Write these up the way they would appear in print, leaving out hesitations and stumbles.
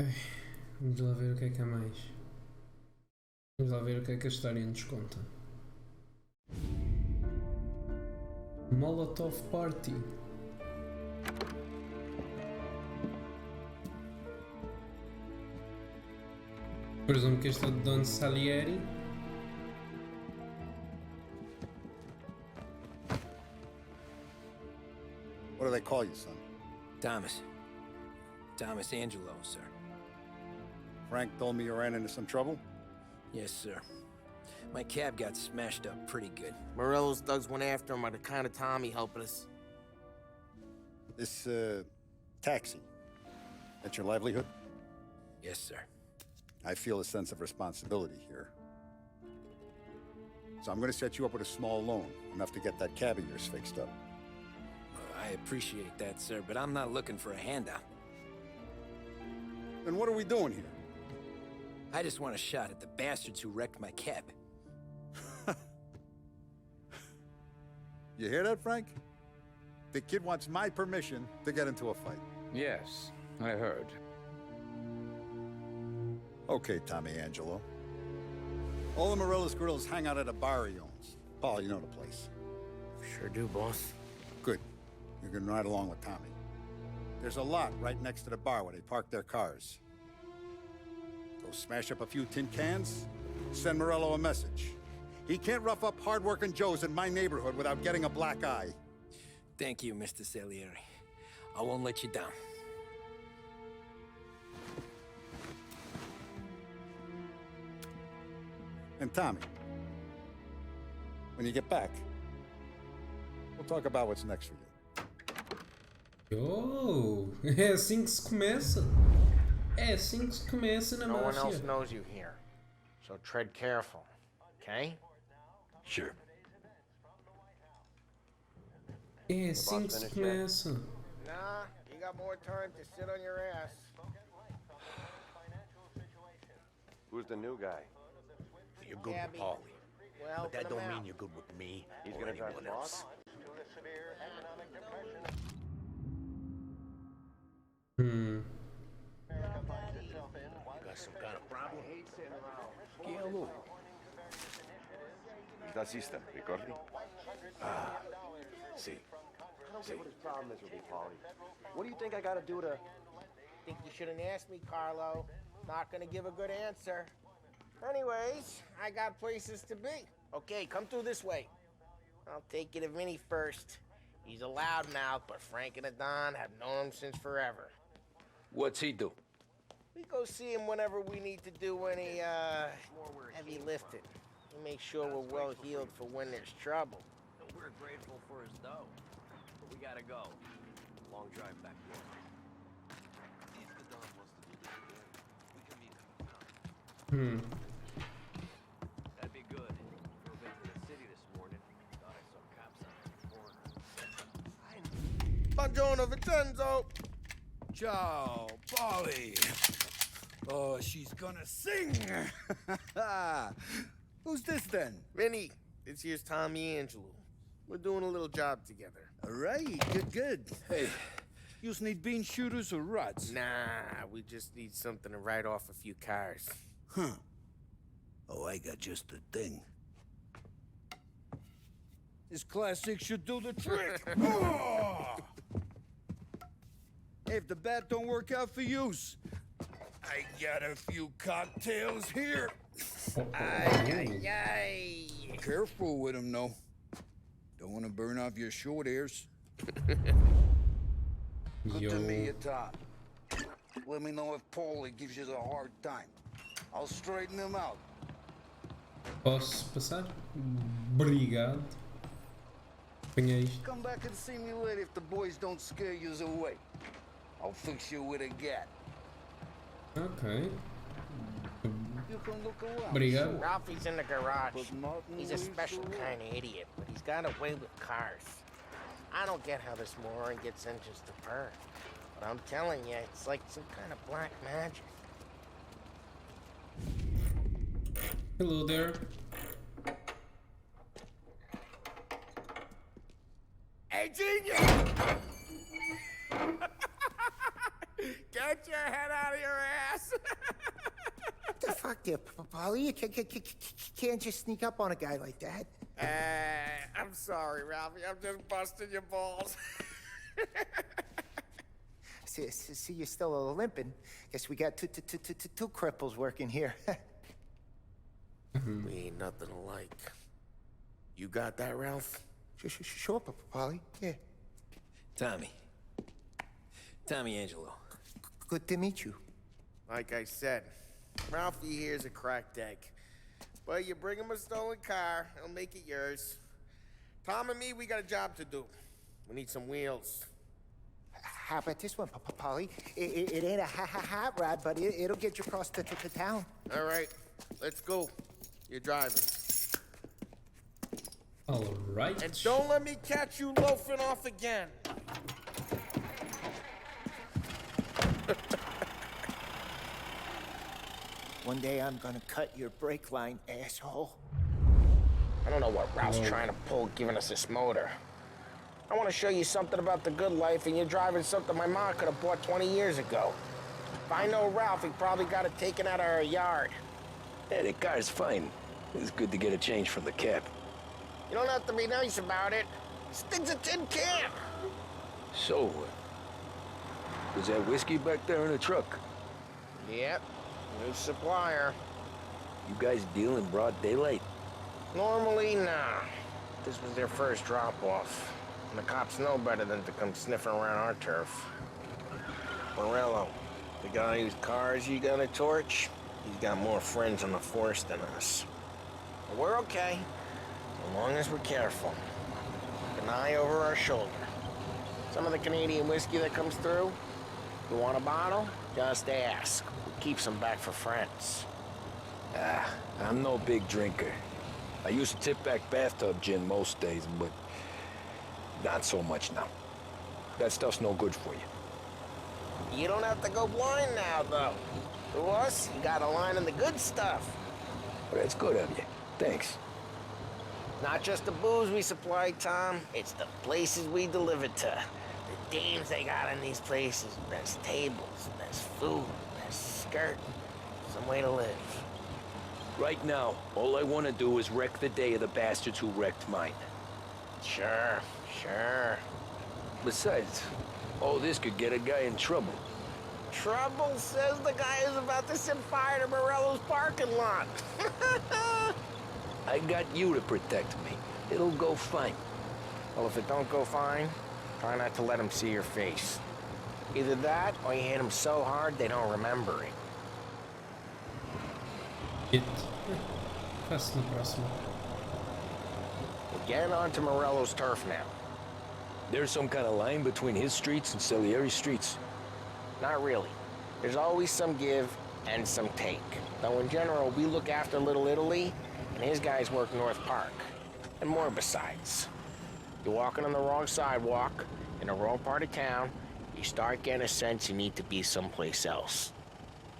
Ai, vamos lá ver o que é que há mais. Vamos lá ver o que é que a história nos conta. Molotov Party. Presumo que este é o Don Salieri. What do they call you, son? Thomas. Thomas Angelo, sir. Frank told me you ran into some trouble? Yes, sir. My cab got smashed up pretty good. Morello's thugs went after him on account of Tommy helping us. This, taxi. That's your livelihood? Yes, sir. I feel a sense of responsibility here. So I'm gonna set you up with a small loan, enough to get that cab of yours fixed up. I appreciate that, sir, but I'm not looking for a handout. Then what are we doing here? I just want a shot at the bastards who wrecked my cab. You hear that, Frank? The kid wants my permission to get into a fight. Yes, I heard. Okay, Tommy Angelo. All the Morello's girls hang out at a bar he owns. Paul, you know the place. Sure do, boss. Good. You can ride along with Tommy. There's a lot right next to the bar where they park their cars. Go smash up a few tin cans, send Morello a message. He can't rough up hard-working Joes in my neighborhood without getting a black eye. Thank you, Mr. Salieri. I won't let you down. And Tommy, when you get back, we'll talk about what's next for you. Oh, é assim que se começa. É assim que se começa na No one else máfia. knows you here, so tread careful, okay? Sure. É assim que se começa. Nah, you got more time to sit on your ass. Who's the new guy? You're good Gabby. with Paulie, Well, but that helping don't him mean out. you're good with me He's or gonna drive anyone the else. Hmm. You got some kind of problem? Che è lui? He's the assistant, ricordi? Sì. I don't get what his problem is with me, Paulie. What do you think I gotta do to... Think you shouldn't ask me, Carlo. Not gonna give a good answer. Anyways, I got places to be. Okay, come through this way. I'll take you to Vinny first. He's a loudmouth, but Frank and the Don have known him since forever. What's he do? We go see him whenever we need to do any, heavy lifting. We make sure we're well healed for when there's trouble. We're grateful for his dough, but we gotta go. Long drive back there. If the Don wants to do this again, we can meet him. That'd be good. Drove into the city this morning. Thought I saw cops on the corner. Buongiorno, Vincenzo! Ciao, Polly. Oh, she's gonna sing. Who's this then? Vinny, this here's Tommy Angelo. We're doing a little job together. All right, good. Hey, you need bean shooters or rods? Nah, we just need something to write off a few cars. Huh. Oh, I got just the thing. This classic should do the trick. Oh! Hey, if the bat don't work out for use, I got a few cocktails here. Ay. Careful with them, though. Don't want to burn off your short hairs. Good to meet you, Todd. Let me know if Paulie gives you a hard time. I'll straighten him out. Posso passar? Obrigado. Apanhei isto. Come back and see me later if the boys don't scare you away. I'll fix you with a gat. Ok. You can look around. Obrigado. Ralphie's in the garage. But Martin He's a leaves special the way. kind of idiot, but he's got a way with cars. I don't get how this moron gets engines to burn. But I'm telling you, it's like some kind of black magic. Hello there. Hey, genius! Get your head out of your ass! talk there, Polly. You can't just sneak up on a guy like that. I'm sorry, Ralphie. I'm just busting your balls. See, you're still limping. Guess we got two cripples working here. We ain't nothing alike. You got that, Ralph? Sure, Polly. Yeah. Tommy Angelo. Good to meet you. Like I said, Ralphie here's a cracked egg. But you bring him a stolen car, he'll make it yours. Tom and me, we got a job to do. We need some wheels. How about this one, Polly? It ain't a hot rod, but it'll get you across to town. All right, let's go. You're driving. All right. And don't let me catch you loafing off again. One day I'm gonna cut your brake line, asshole. I don't know what Ralph's trying to pull giving us this motor. I want to show you something about the good life, and you're driving something my mom could have bought 20 years ago. If I know Ralph, he probably got it taken out of our yard. Yeah, the car's fine. It's good to get a change from the cab. You don't have to be nice about it. This thing's a tin can. So, was that whiskey back there in the truck? Yep, new supplier. You guys deal in broad daylight? Normally, nah. This was their first drop-off. And the cops know better than to come sniffing around our turf. Morello, the guy whose cars you gonna torch, he's got more friends on the force than us. But we're okay, as long as we're careful. An eye over our shoulder. Some of the Canadian whiskey that comes through, you want a bottle? Just ask. We'll keep some back for friends. I'm no big drinker. I used to tip back bathtub gin most days, but not so much now. That stuff's no good for you. You don't have to go blind now, though. To us, you got a line in the good stuff. Well, that's good of you. Thanks. Not just the booze we supply, Tom. It's the places we deliver to. The dames they got in these places. Best tables, best food, best skirt. Some way to live. Right now, all I want to do is wreck the day of the bastards who wrecked mine. Sure. Besides, all this could get a guy in trouble. Trouble, says the guy who's about to set fire to Morello's parking lot. I got you to protect me. It'll go fine. Well, if it don't go fine, try not to let them see your face. Either that, or you hit them so hard they don't remember it. Faço no próximo. We're getting onto Morello's turf now. There's some kind of line between his streets and Salieri's streets. Not really. There's always some give and some take. Though in general, we look after Little Italy, and his guys work North Park. And more besides. You're walking on the wrong sidewalk, in the wrong part of town, you start getting a sense you need to be someplace else.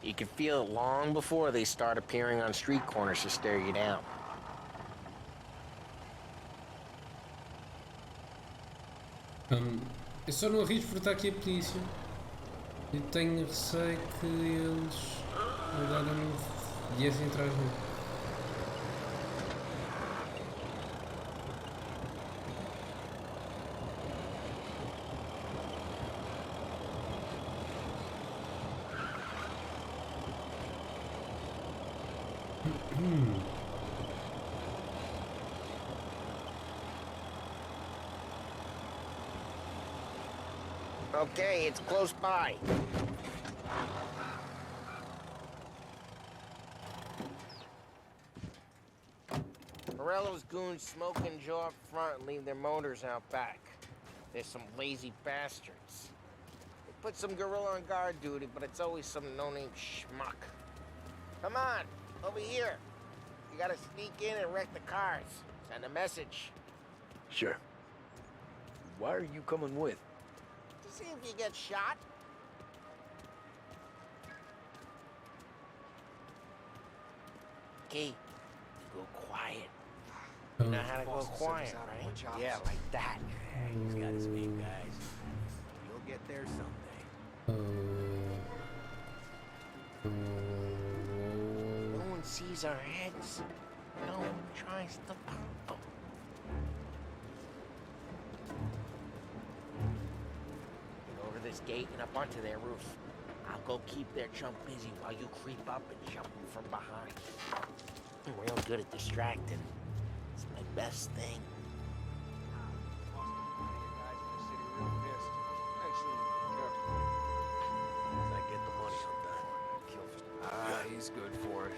You can feel it long before they start appearing on street corners to stare you down. Eu só não arrisco porque está aqui a polícia. E tenho receio que eles agora não viessem atrás de mim. Okay, it's close by. Morello's goons smoke and jaw up front and leave their motors out back. They're some lazy bastards. They put some gorilla on guard duty, but it's always some no-name schmuck. Come on, over here. You gotta sneak in and wreck the cars. Send a message. Sure. Why are you coming with? To see if you get shot. Okay, go quiet. You know how to go quiet, right? Yeah, like that. He's got his main guys. You'll get there someday. sees our heads, no one tries to pop them. Get over this gate and up onto their roof. I'll go keep their chump busy while you creep up and jump them from behind. I'm real good at distracting. It's my best thing. He's good for it.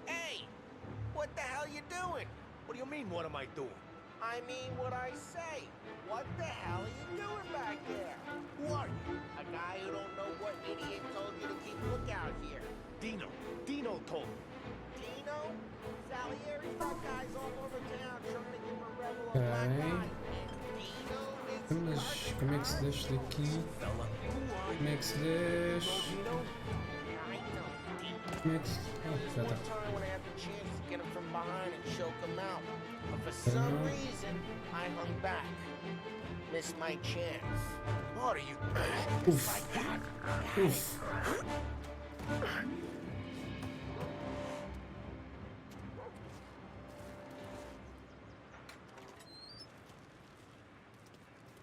Hey! What the hell you doing? What do you mean, what am I doing? I mean what I say. What the hell are you doing back there? Who are you? A guy who don't know what idiot told you to keep lookout here. Dino. Dino told me. Dino? Salieri's got guys all over town trying to give a rebel a black eye. Dino is Como é que se deixa daqui? Como é que se deixa? Como é que se... Ah, já tá. When I had the chance to get him from behind and choke him out. But for some reason, I hung back. Missed my chance. What are you? Oof. Like that. Oof.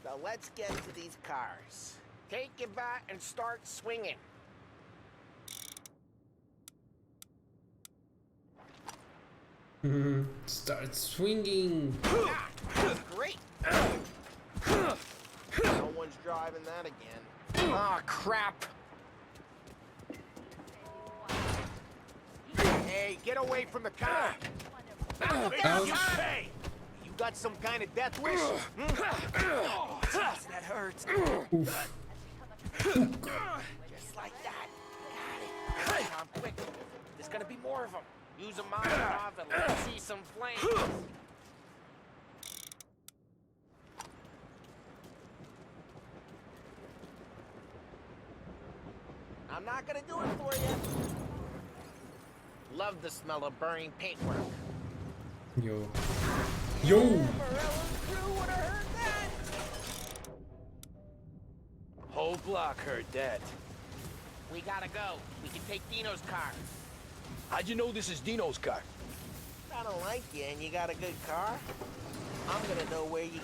Now let's get to these cars. Take your bat and start swinging. Start swinging. Great. No one's driving that again. Ah, crap. Hey, get away from the car! Ouch. Hey! You got some kind of death wish? Oh, jeez, that hurts. Oof. Just like that. Got it. Tom, quick. There's gonna be more of them. Use a Molotov and let's see some flames. I'm not gonna do it for you. Love the smell of burning paintwork. Yo. Yo! Morello's crew would have heard that. Whole block heard that. We gotta go. We can take Dino's car. How'd you know this is Dino's car? I don't like you and you got a good car. I'm gonna know where you...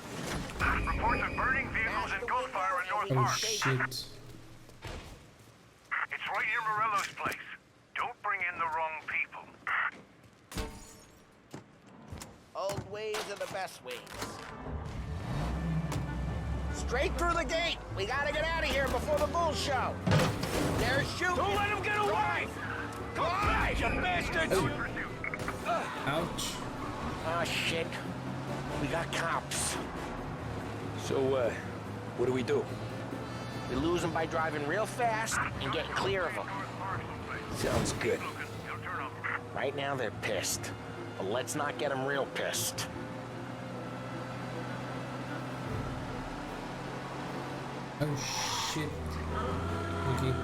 Reports of burning vehicles and gunfire in North Oh Park. shit. It's right near Morello's place. Don't bring in the wrong people. Old ways are the best ways. Straight through the gate. We gotta get out of here before the bull show. They're shooting. Don't let him get away! Come back, you bastards! Ouch. Oh, shit. We got cops. So, what do we do? We lose them by driving real fast and getting clear of them. Sounds good. Right now, they're pissed. But let's not get them real pissed. Oh shit. Okay.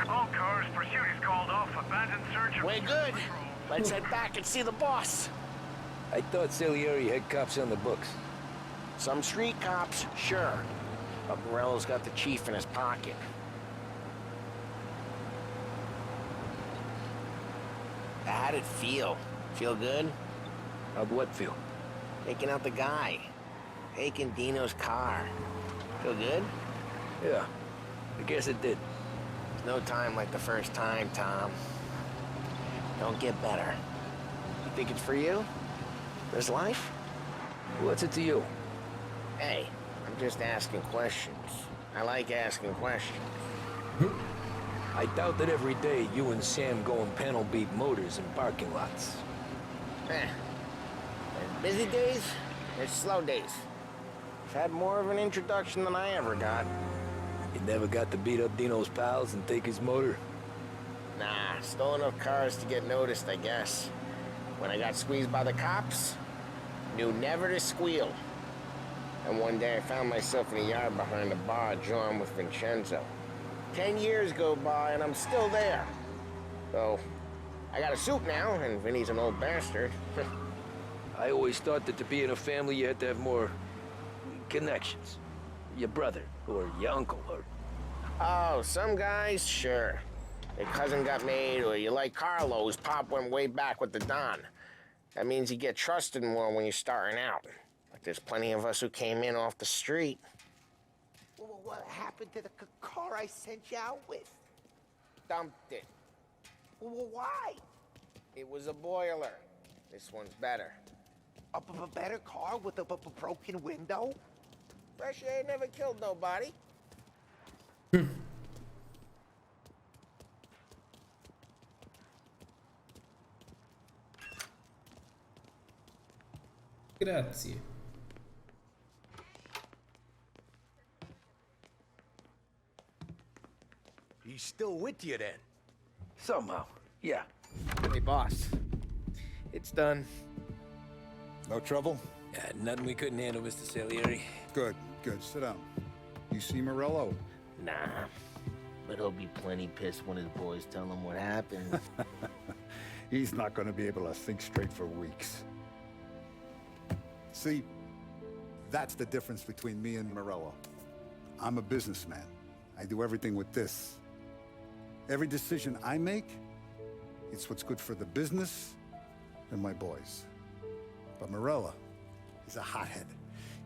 All cars, pursuit is called off. Abandoned search of... We're good. Let's head back and see the boss. I thought Salieri had cops on the books. Some street cops, sure. But Morello's got the chief in his pocket. How did it feel? Feel good? How'd what feel? Taking out the guy. Taking Dino's car. Feel good? Yeah, I guess it did. There's no time like the first time, Tom. Don't get better. You think it's for you? This life? What's it to you? Hey, I'm just asking questions. I like asking questions. I doubt that every day you and Sam go and panel beat motors in parking lots. There's busy days, there's slow days. I've had more of an introduction than I ever got. You never got to beat up Dino's pals and take his motor? Nah, stole enough cars to get noticed, I guess. When I got squeezed by the cops, knew never to squeal. And one day I found myself in a yard behind a bar drawn with Vincenzo. 10 years go by and I'm still there. So, I got a suit now, and Vinny's an old bastard. I always thought that to be in a family you had to have more connections. Your brother, or your uncle, or... Oh, some guys, sure. Their cousin got made, or you like Carlo's pop went way back with the Don. That means you get trusted more when you're starting out. Like there's plenty of us who came in off the street. Well, what happened to the car I sent you out with? Dumped it. Well, why? It was a boiler. This one's better. A better car with a broken window? Fresh air never killed nobody. Grazie. He's still with you then? Somehow, yeah. Hey, boss. It's done. No trouble? Yeah, nothing we couldn't handle, Mr. Salieri. Good, good. Sit down. You see Morello? Nah. But he'll be plenty pissed when his boys tell him what happened. He's not going to be able to think straight for weeks. See, that's the difference between me and Morello. I'm a businessman. I do everything with this. Every decision I make, it's what's good for the business and my boys. But Morello is a hothead,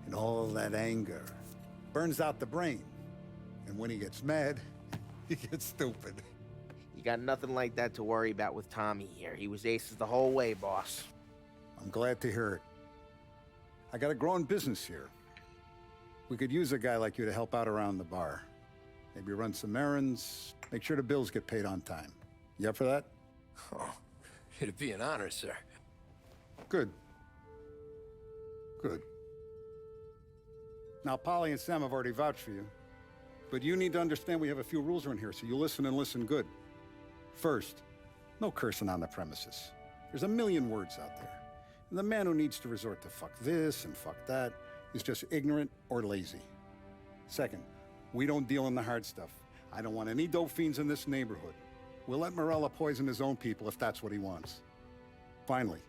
and all that anger burns out the brain. And when he gets mad, he gets stupid. You got nothing like that to worry about with Tommy here. He was aces the whole way, boss. I'm glad to hear it. I got a growing business here. We could use a guy like you to help out around the bar. Maybe run some errands, make sure the bills get paid on time. You up for that? Oh, it'd be an honor, sir. Good. Good. Now, Polly and Sam have already vouched for you. But you need to understand we have a few rules around here, so you listen and listen good. First, no cursing on the premises. There's a million words out there. And the man who needs to resort to fuck this and fuck that is just ignorant or lazy. Second, we don't deal in the hard stuff. I don't want any dope fiends in this neighborhood. We'll let Morello poison his own people if that's what he wants. Finally,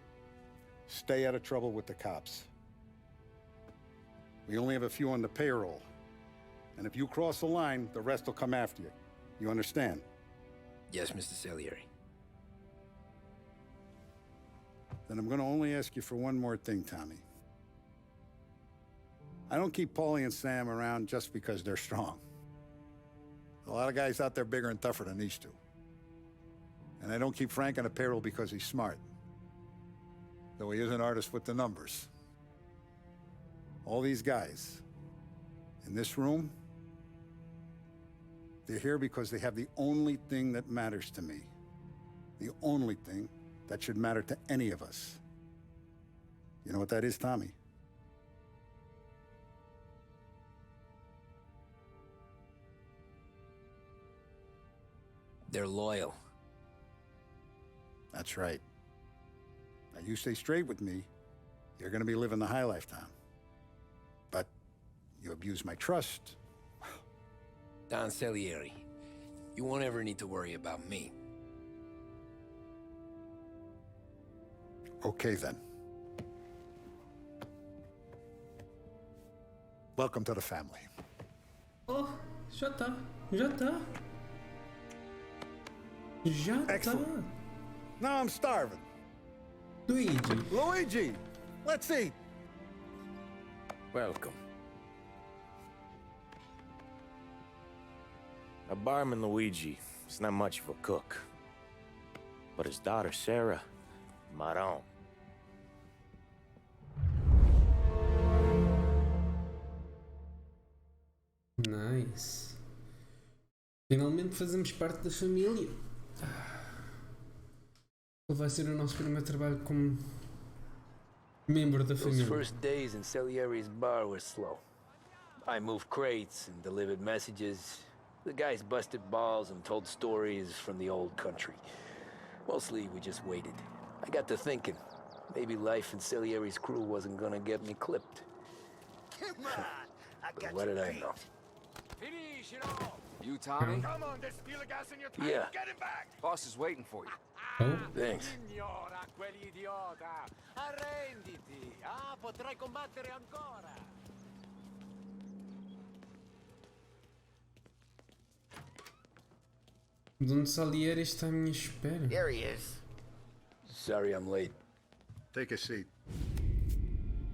stay out of trouble with the cops. We only have a few on the payroll. And if you cross the line, the rest will come after you. You understand? Yes, Mr. Salieri. Then I'm going to only ask you for one more thing, Tommy. I don't keep Paulie and Sam around just because they're strong. A lot of guys out there bigger and tougher than these two. And I don't keep Frank on a payroll because he's smart. Though he is an artist with the numbers. All these guys in this room, they're here because they have the only thing that matters to me. The only thing that should matter to any of us. You know what that is, Tommy? They're loyal. That's right. Now you stay straight with me, you're gonna be living the high life, Tom. But you abuse my trust. Don Salieri, you won't ever need to worry about me. Okay, then. Welcome to the family. Oh, já tá. Já tá. Já Excellent. tá. Now I'm starving. Luigi. Luigi, let's eat. Welcome. A barman Luigi is not much of a cook. But his daughter Sarah, Maron. Nice. Finalmente fazemos parte da família. Ele vai ser o nosso primeiro trabalho como membro da Those família. first days in Salieri's bar were slow. I moved crates and delivered messages. The guys busted balls and told stories from the old country. Mostly, we just waited. I got to thinking, maybe life in Salieri's crew wasn't gonna get me clipped. Come on. I got What you did I beat. know? Finish it all. You, Tommy? Come on, there's spiel of gas in your tank. Yeah. Get him back. Boss is waiting for you. Oh, Thanks. Signora, quell'idiota. Arrenditi. Ah, potrai combattere ancora. Don Salieri está à minha espera. Here he is. Sorry I'm late. Take a seat.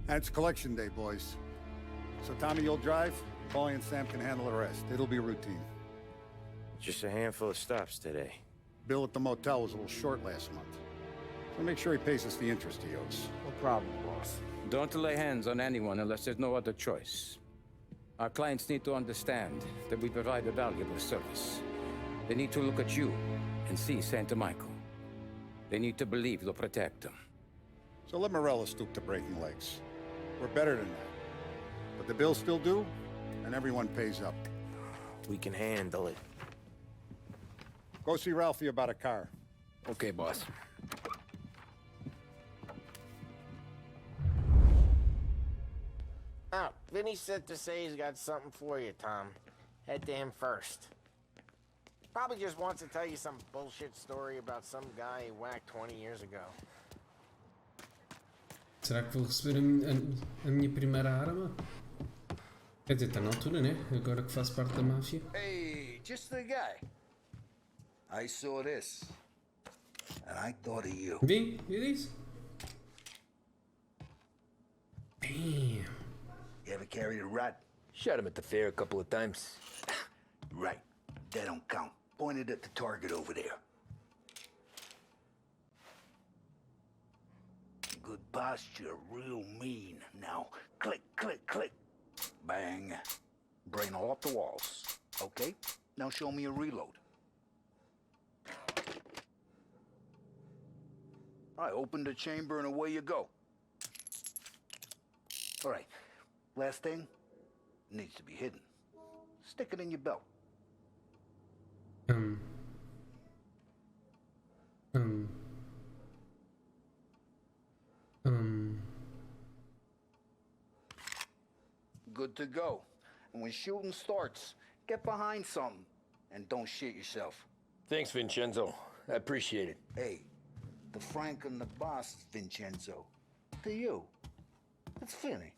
And it's collection day, boys. So Tommy, you'll drive. Paulie and Sam can handle the rest. It'll be routine. Just a handful of stops today. Bill at the motel was a little short last month. So make sure he pays us the interest he owes. No problem, boss. Don't lay hands on anyone unless there's no other choice. Our clients need to understand that we provide a valuable service. They need to look at you and see Santa Michael. They need to believe you'll protect them. So let Morello stoop to breaking legs. We're better than that. But the bill's still due, and everyone pays up. We can handle it. Go see Ralphie about a car. Okay, boss. Oh, Vinny said to say he's got something for you, Tom. Head to him first. Probably just wants to tell you some bullshit story about some guy he whacked 20 years ago. Será que vou receber a minha primeira arma? Quer dizer, está na altura, né? Agora que faço parte da máfia. Hey, just the guy. I saw this, and I thought of you. Vi isso? Damn. You ever carried a rat? Shot him at the fair a couple of times. Right. That don't count. Pointed at the target over there. Good posture, real mean. Now, click, click, click. Bang. Brain all off the walls. Okay? Now show me a reload. All right, open the chamber and away you go. All right. Last thing. Needs to be hidden. Stick it in your belt. Good to go. And when shooting starts, get behind something and don't shit yourself. Thanks, Vincenzo. I appreciate it. Hey, the Frank and the boss, Vincenzo. To you. It's Vinny.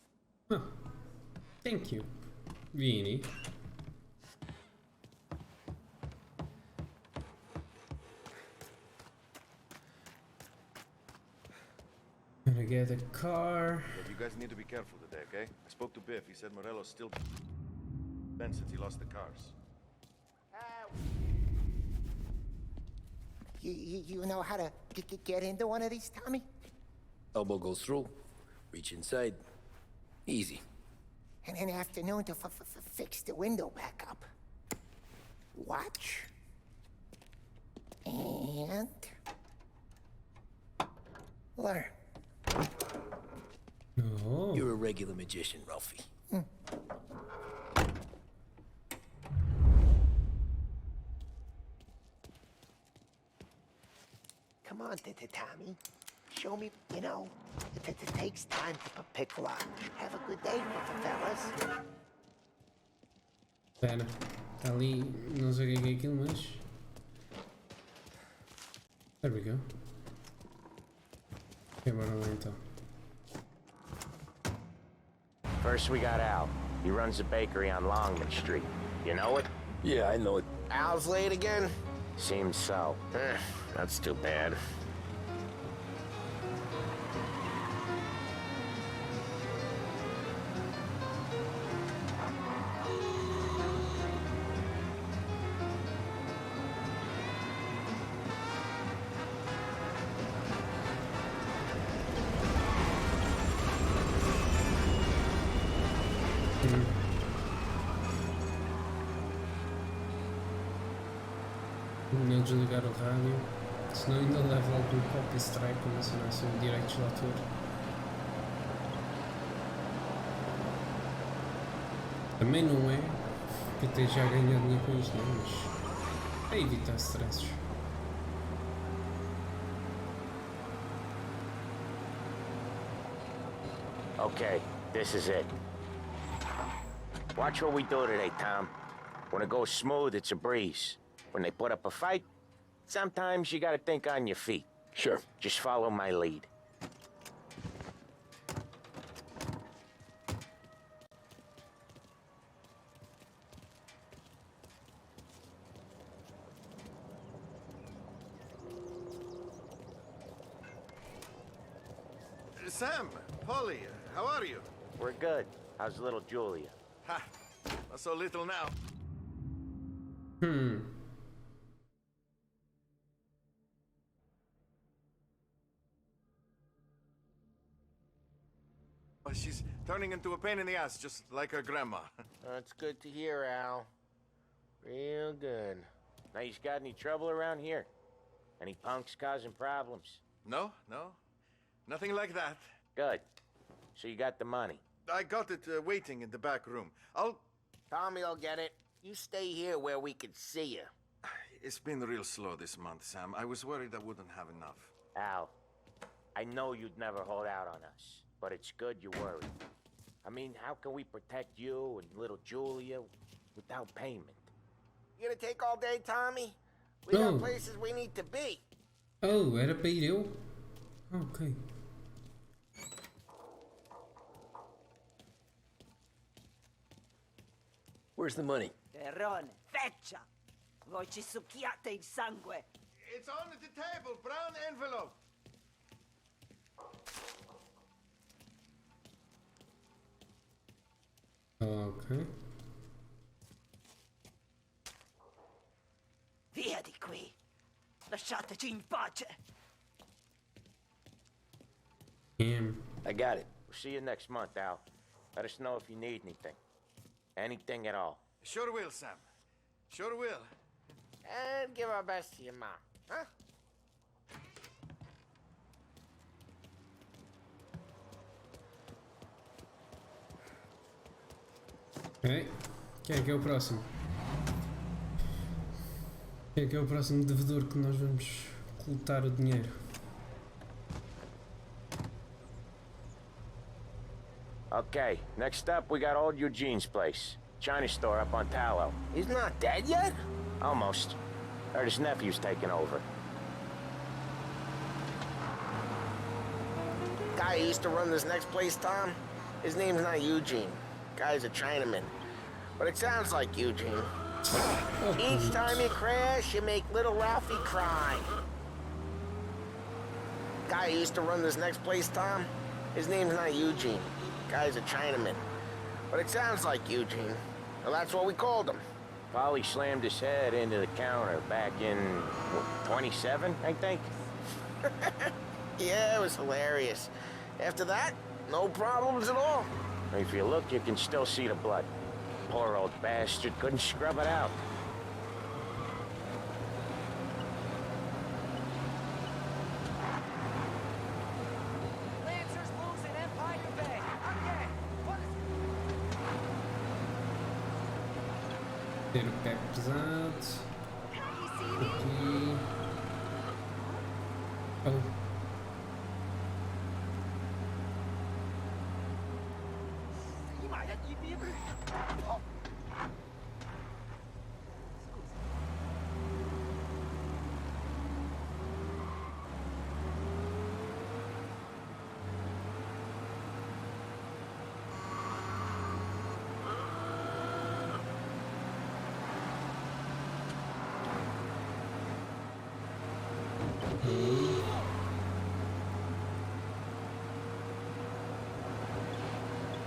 Huh. Thank you, Vinny. Gonna get a car. You guys need to be careful today, okay? I spoke to Biff. He said Morello's still been since he lost the cars. You know how to get into one of these, Tommy? Elbow goes through. Reach inside. Easy. And an afternoon to fix the window back up. Watch. And... learn. No. You're a regular magician, Ralphie. Come on, Tommy. Show me, you know, it takes time to pick lock. Have a good day, fellas. Espera, está ali, não sei o que é aquilo, mas... There we go. Ok, bora lá então. First we got Al. He runs a bakery on Longman Street. You know it? Yeah, I know it. Al's late again? Seems so. That's too bad. Não desligar o rádio, senão ainda leva algum copy strike, como se não são direitos de autor. Também não é que esteja a ganhar dinheiro com isto, não, mas é evitar stresses. Okay, this is it. Watch what we do today, Tom. When it goes smooth, it's a breeze. When they put up a fight, sometimes you gotta think on your feet. Sure. Just follow my lead. Sam, Polly, how are you? We're good. How's little Julia? Ha! Not so little now. Oh, she's turning into a pain in the ass, just like her grandma. That's good to hear, Al. Real good. Now, you got any trouble around here? Any punks causing problems? No. Nothing like that. Good. So you got the money? I got it waiting in the back room. Tommy'll get it. You stay here where we can see you. It's been real slow this month, Sam. I was worried I wouldn't have enough. Al, I know you'd never hold out on us, but it's good you worried. I mean, how can we protect you and little Julia without payment? You gonna take all day, Tommy? We got places we need to be. Oh, era para ir eu? Ok. Where's the money? Terrone, feccia! Voi ci succhiate il sangue! It's on the table, brown envelope. Ok. Via di qui! Lasciateci in pace! I got it. We'll see you next month, Al. Let us know if you need anything. Anything at all. Sure will, Sam. Sure will. And give our best to your mom, huh? Ok. Quem é que é o próximo? Quem é que é o próximo devedor que nós vamos coletar o dinheiro? Okay, next up we got old Eugene's place. China store up on Tallow. He's not dead yet? Almost. Heard his nephew's taking over. Guy who used to run this next place, Tom, his name's not Eugene. Guy's a Chinaman. But it sounds like Eugene. Each time you crash, you make little Ralphie cry. Guy who used to run this next place, Tom, his name's not Eugene. Guy's a Chinaman. But it sounds like Eugene. Well, that's what we called him. Polly slammed his head into the counter back in, what, 27, I think? Yeah, it was hilarious. After that, no problems at all. If you look, you can still see the blood. Poor old bastard couldn't scrub it out. Lancers losing Empire Bay! Okay, what is... Ter o pé pesado. Aqui. Oh.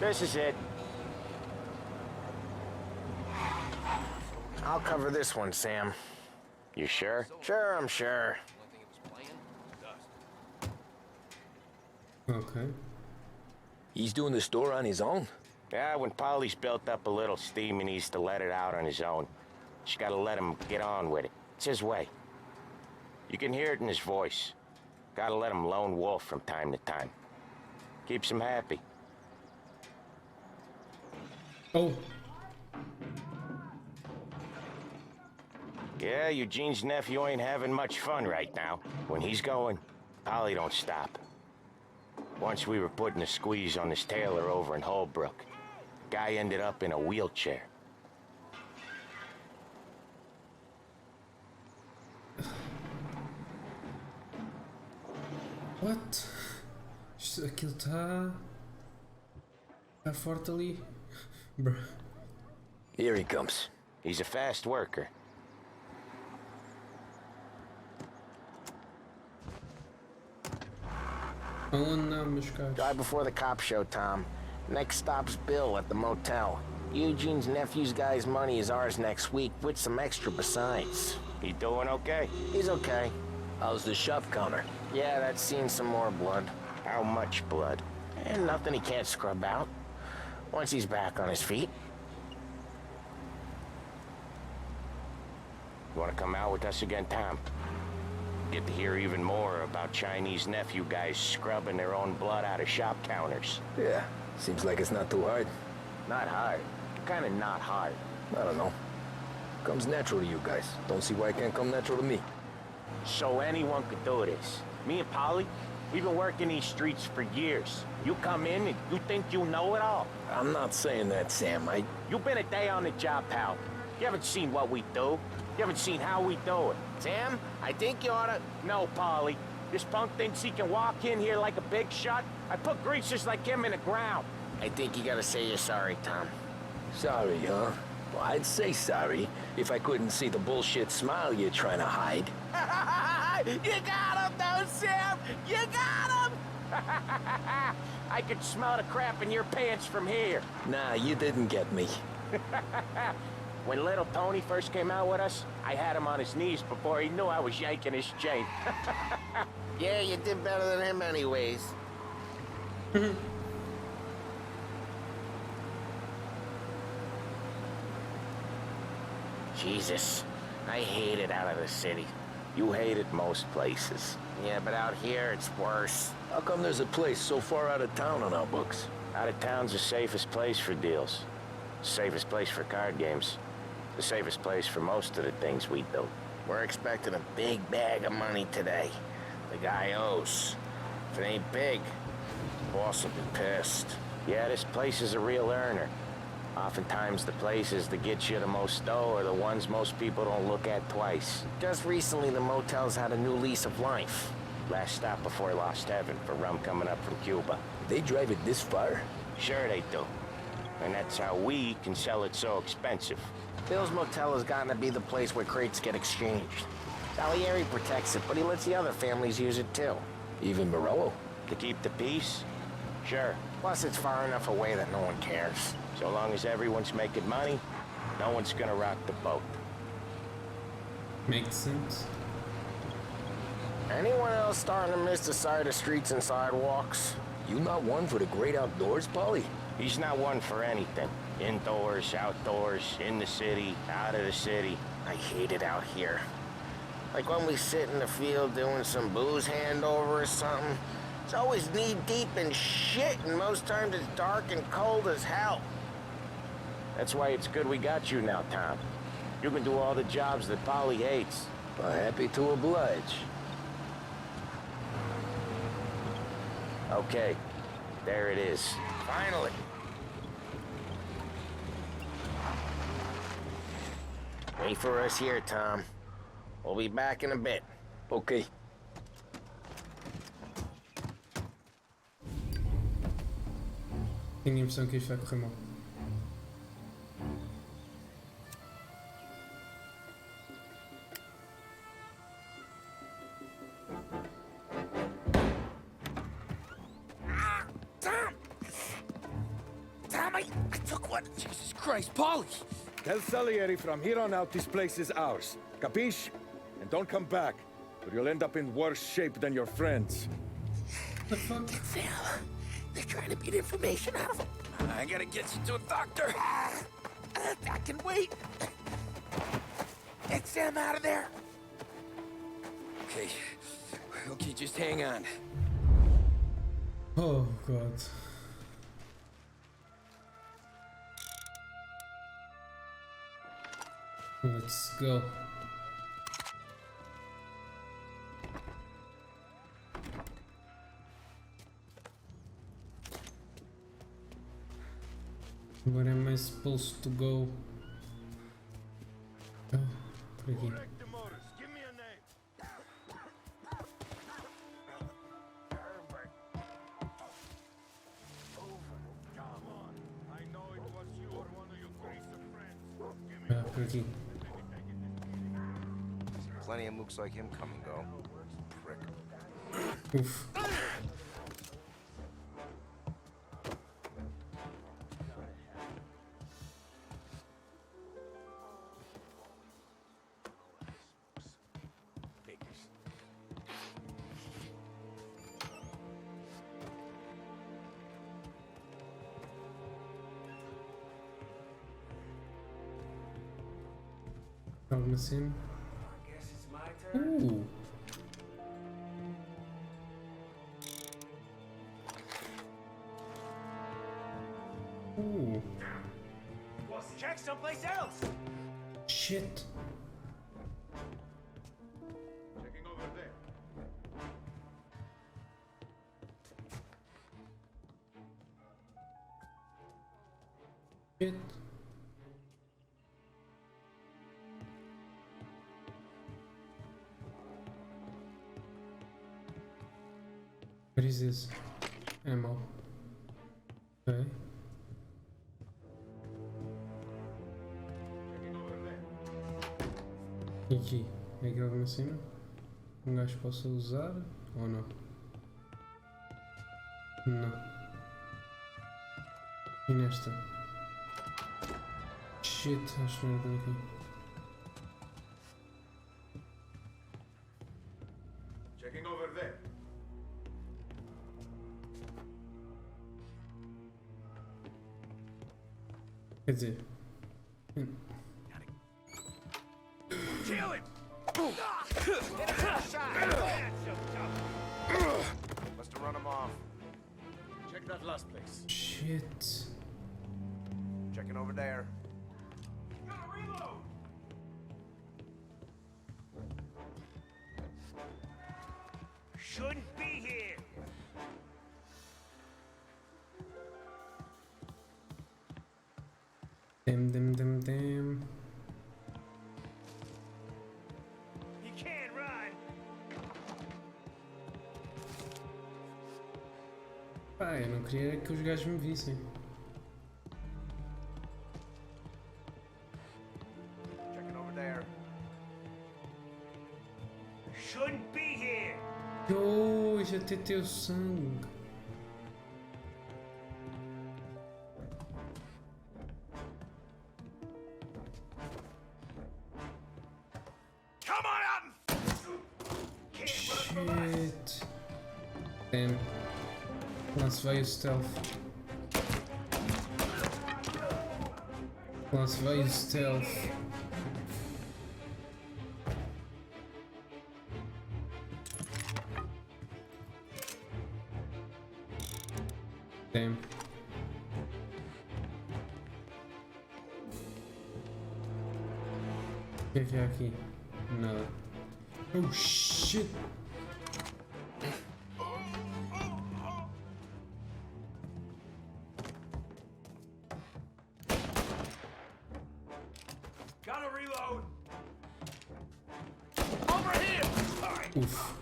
This is it. I'll cover this one, Sam. You sure? Sure, I'm sure. Okay. He's doing the store on his own? Yeah, when Polly's built up a little steam, he needs to let it out on his own. Just gotta let him get on with it. It's his way. You can hear it in his voice. Gotta let him lone wolf from time to time. Keeps him happy. Oh. Yeah, Eugene's nephew ain't having much fun right now. When he's going, Polly don't stop. Once we were putting a squeeze on this tailor over in Holbrook. Guy ended up in a wheelchair. What? Aquilo está forte ali. Bruh. Here he comes. He's a fast worker. Drive before the cop show, Tom. Next stop's Bill at the motel. Eugene's nephew's guy's money is ours next week, with some extra besides. He doing okay? He's okay. How's the shop counter? Yeah, that's seen some more blood. How much blood? And nothing he can't scrub out. Once he's back on his feet. You want to come out with us again, Tom? Get to hear even more about Chinese nephew guys scrubbing their own blood out of shop counters. Yeah, seems like it's not too hard. Not hard. Kind of not hard. I don't know. Comes natural to you guys. Don't see why it can't come natural to me. So anyone could do this. Me and Polly, we've been working these streets for years. You come in and you think you know it all. I'm not saying that, Sam. You've been a day on the job, pal. You haven't seen what we do. You haven't seen how we do it. Sam, I think you oughta... No, Polly. This punk thinks he can walk in here like a big shot. I put greasers like him in the ground. I think you gotta say you're sorry, Tom. Sorry, huh? Well, I'd say sorry if I couldn't see the bullshit smile you're trying to hide. You got him, though, Sam! You got him! I could smell the crap in your pants from here. Nah, you didn't get me. When little Tony first came out with us, I had him on his knees before he knew I was yanking his chain. Yeah, you did better than him anyways. Jesus, I hate it out of the city. You hate it most places. Yeah, but out here, it's worse. How come there's a place so far out of town on our books? Out of town's the safest place for deals. Safest place for card games. The safest place for most of the things we do. We're expecting a big bag of money today. The guy owes. If it ain't big, the boss will be pissed. Yeah, this place is a real earner. Oftentimes the places that get you the most dough are the ones most people don't look at twice. Just recently, the motel's had a new lease of life. Last stop before Lost Heaven for rum coming up from Cuba. They drive it this far? Sure they do. And that's how we can sell it so expensive. Bill's motel has gotten to be the place where crates get exchanged. Salieri protects it, but he lets the other families use it too. Even Morello? To keep the peace? Sure. Plus, it's far enough away that no one cares. So long as everyone's making money, no one's gonna rock the boat. Makes sense. Anyone else starting to miss the sight of streets and sidewalks? You not one for the great outdoors, Polly? He's not one for anything. Indoors, outdoors, in the city, out of the city. I hate it out here. Like when we sit in the field doing some booze handover or something. It's always knee-deep in shit, and most times it's dark and cold as hell. That's why it's good we got you now, Tom. You can do all the jobs that Polly hates. Well, happy to oblige. Okay, there it is. Finally. Wait for us here, Tom. We'll be back in a bit. Okay. Tenho a impressão que isto vai correr mal. Tom, I took one. Jesus Christ, Polly! Tell Salieri from here on out this place is ours. Capiche? And don't come back, or you'll end up in worse shape than your friends. The fuck? Sam, they're trying to beat information out of him. I gotta get you to a doctor. I can wait. Get Sam out of there. Okay, just hang on. Oh god. Let's go. Where am I supposed to go? Oh, por aqui. Ah, por aqui. Plenty of mooks like him come and go. Prick. Uf. Alguma cena? Ooh. Check someplace else. Shit. Checking over there. Shit. What is this? Ammo. Okay. E aqui? É aqui alguma cena? Um gajo possa usar ou não? Não. E nesta? Shit, acho que não é aqui. Checking over there. Quer dizer... Kill him! Must have run him off. Check that last place. Shit. Checking over there. Shouldn't be here. Damn. You can't run. Pá, eu não queria que os gajos me vissem. Checking over there. Shouldn't be here. Oh, já até teu sangue. Come on up. Shit. Damn. Lá se vai o stealth. Lá se vai o stealth. Damn. O que é que há aqui? Nada. Oh shit! Gotta reload. Over here. All right. Oof.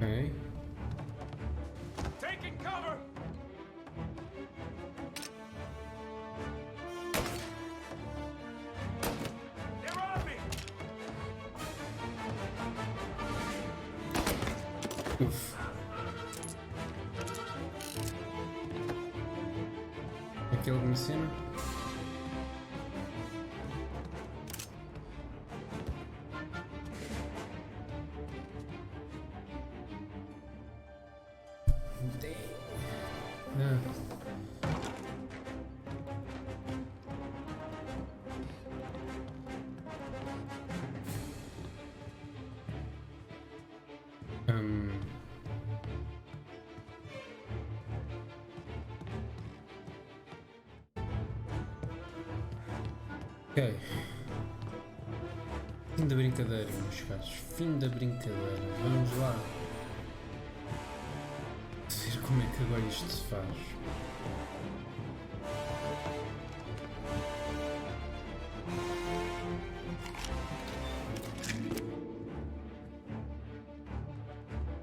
Okay. Taking cover. They're on me. Oof. Aqui alguma cena? Okay. Fim da brincadeira, meus caros. Fim da brincadeira. Vamos lá. Ver como é que agora isto se faz.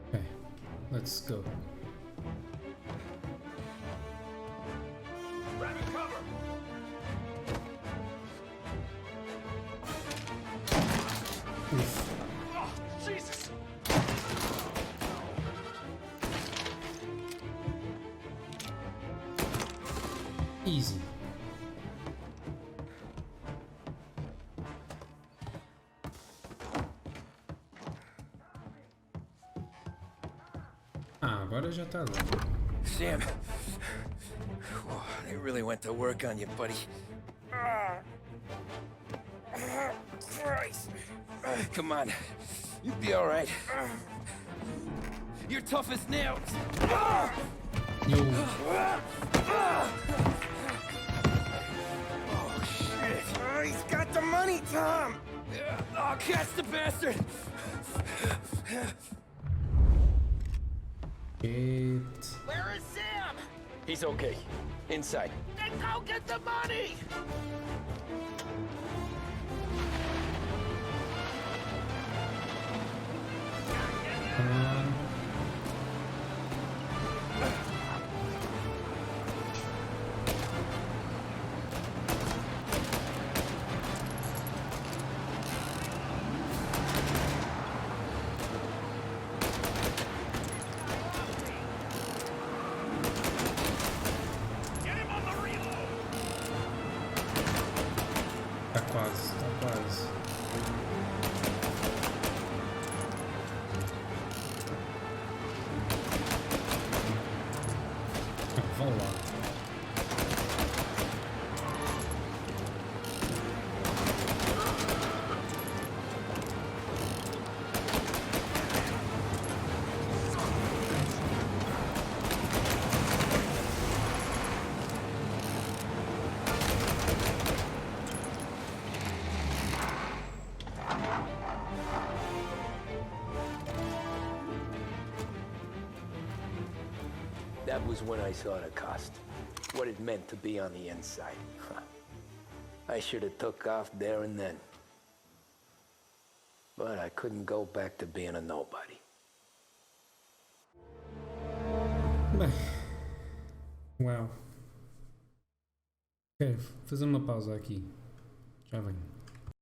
Okay, let's go. Easy. Ah, agora já tá dando. Sam, they really went to work on you, buddy. Christ. Come on, you'll be all right. You're tough as nails. Yo. Oh, shit. He's got the money, Tom. Oh, catch the bastard. Where is Sam? He's okay. Inside. Then go get the money. Come on. Tá quase, tá quase. Vamos lá. That was when I saw the cost. What it meant to be on the inside. I should have took off there and then. But I couldn't go back to being a nobody. Bem. Uau. Ok, fazer uma pausa aqui. Já venho.